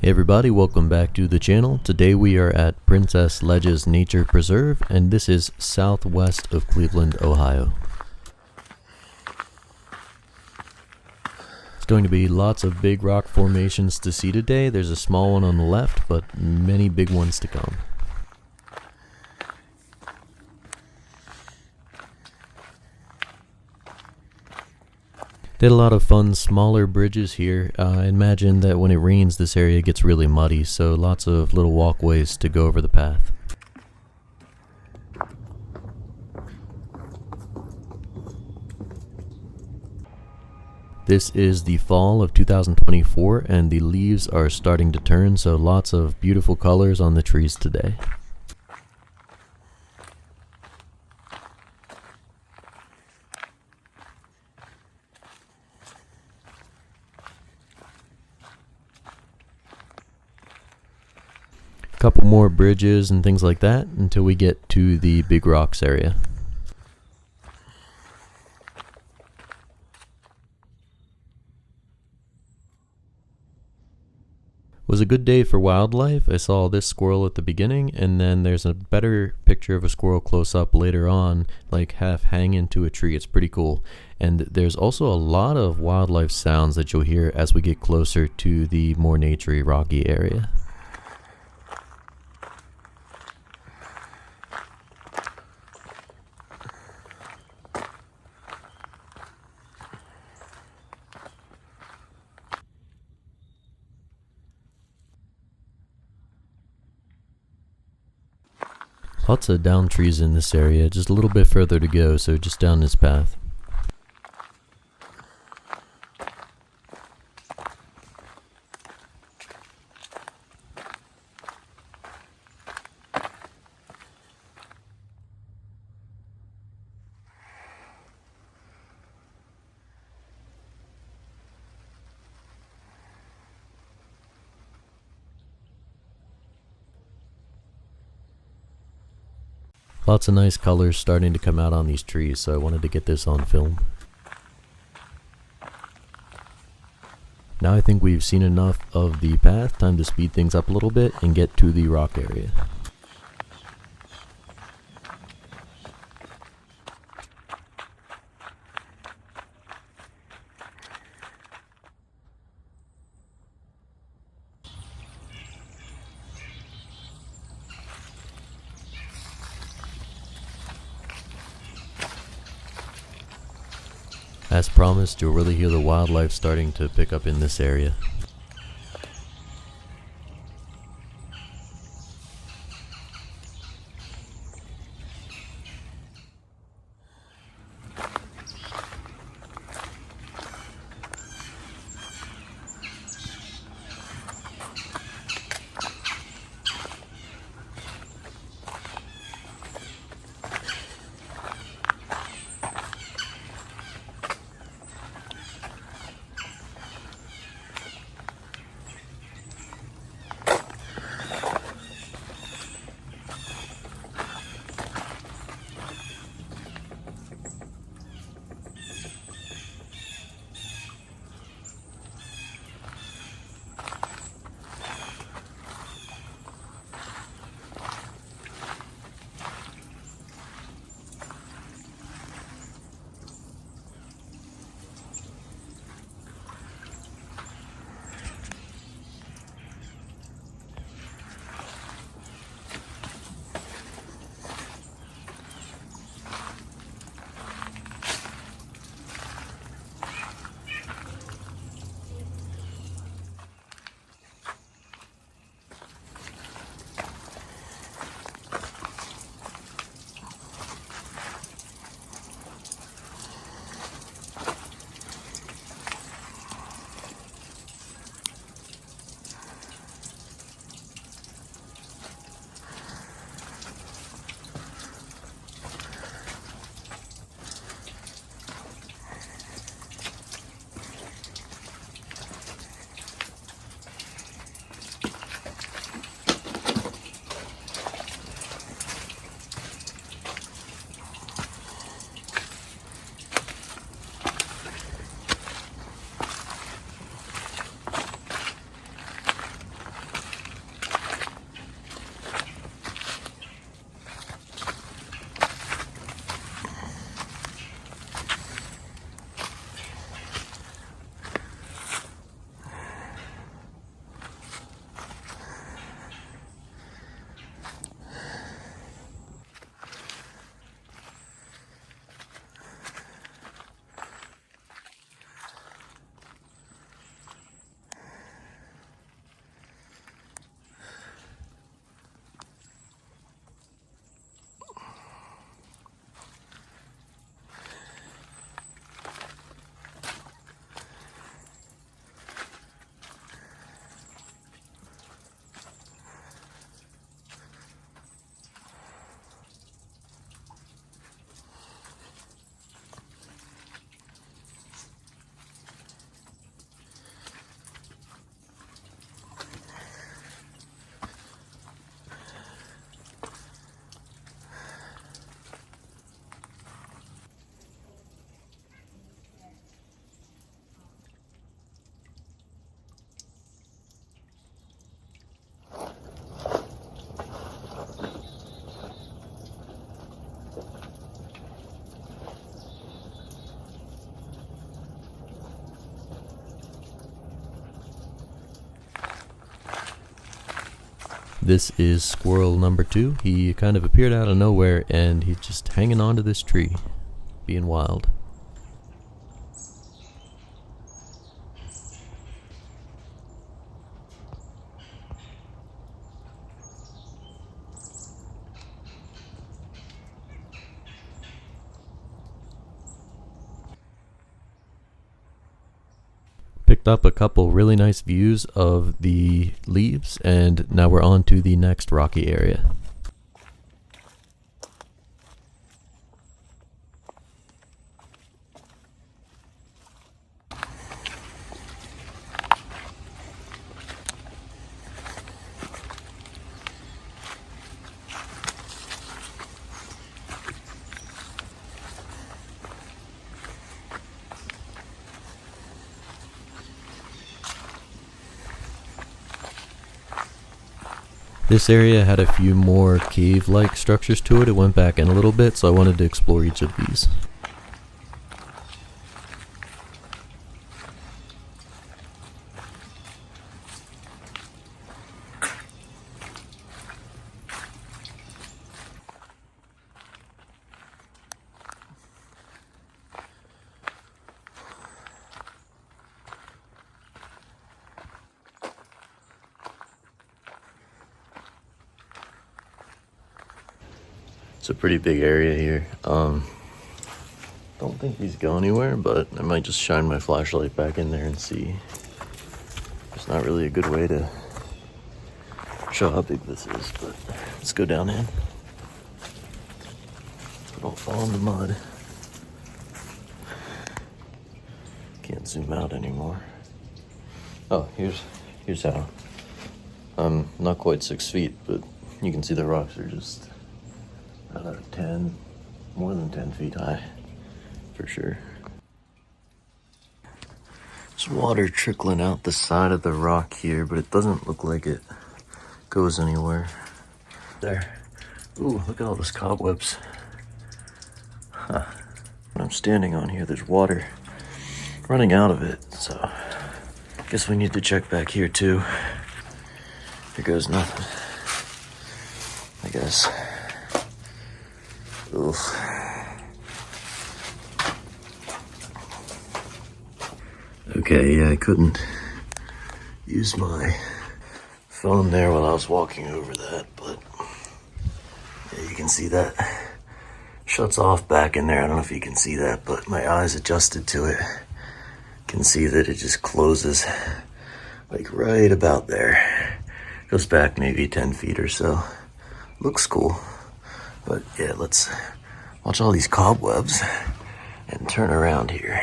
Hey everybody, welcome back to the channel. Today we are at Princess Ledges Nature Preserve, and this is southwest of Cleveland, Ohio. It's going to be lots of big rock formations to see today. There's a small one on the left, but many big ones to come. Did a lot of fun smaller bridges here. I imagine that when it rains this area gets really muddy, so lots of little walkways to go over the path. This is the fall of 2024 and the leaves are starting to turn, so lots of beautiful colors on the trees today. Couple more bridges and things like that until we get to the big rocks area. Was a good day for wildlife. I saw this squirrel at the beginning, and then there's a better picture of a squirrel close up later on, like half hanging to a tree. It's pretty cool. And there's also a lot of wildlife sounds that you'll hear as we get closer to the more naturey rocky area. Lots of down trees in this area, just a little bit further to go, so just down this path. Lots of nice colors starting to come out on these trees, so I wanted to get this on film. Now I think we've seen enough of the path, time to speed things up a little bit and get to the rock area. As promised, you'll really hear the wildlife starting to pick up in this area. This is squirrel number 2. He kind of appeared out of nowhere and he's just hanging onto this tree, being wild. Picked up a couple really nice views of the leaves, and now we're on to the next rocky area. This area had a few more cave-like structures to it. It went back in a little bit, so I wanted to explore each of these. It's a pretty big area here. Don't think these go anywhere, but I might just shine my flashlight back in there and see. It's not really a good way to show how big this is, but let's go down in. Don't fall in the mud. Can't zoom out anymore. Oh, here's how. I'm not quite 6 feet, but you can see the rocks are just about 10, more than 10 feet high, for sure. There's water trickling out the side of the rock here, but it doesn't look like it goes anywhere. There. Ooh, look at all those cobwebs. Huh. When I'm standing on here, there's water running out of it, so I guess we need to check back here too. There goes nothing, I guess. Oof. Okay, yeah, I couldn't use my phone there while I was walking over that, but yeah, you can see that shuts off back in there. I don't know if you can see that, but my eyes adjusted to it. Can see that it just closes like right about there. Goes back maybe 10 feet or so. Looks cool. But yeah, let's watch all these cobwebs and turn around here.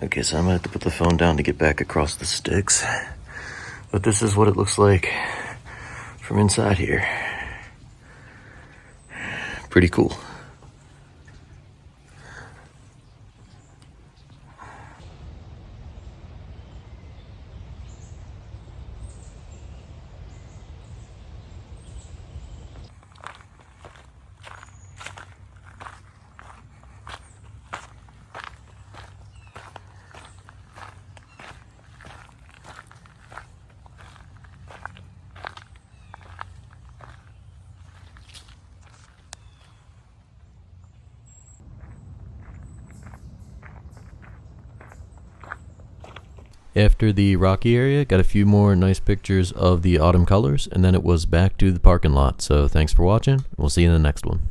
Okay, so I might have to put the phone down to get back across the sticks. But this is what it looks like from inside here. Pretty cool. After the rocky area, got a few more nice pictures of the autumn colors, and then it was back to the parking lot. So thanks for watching. We'll see you in the next one.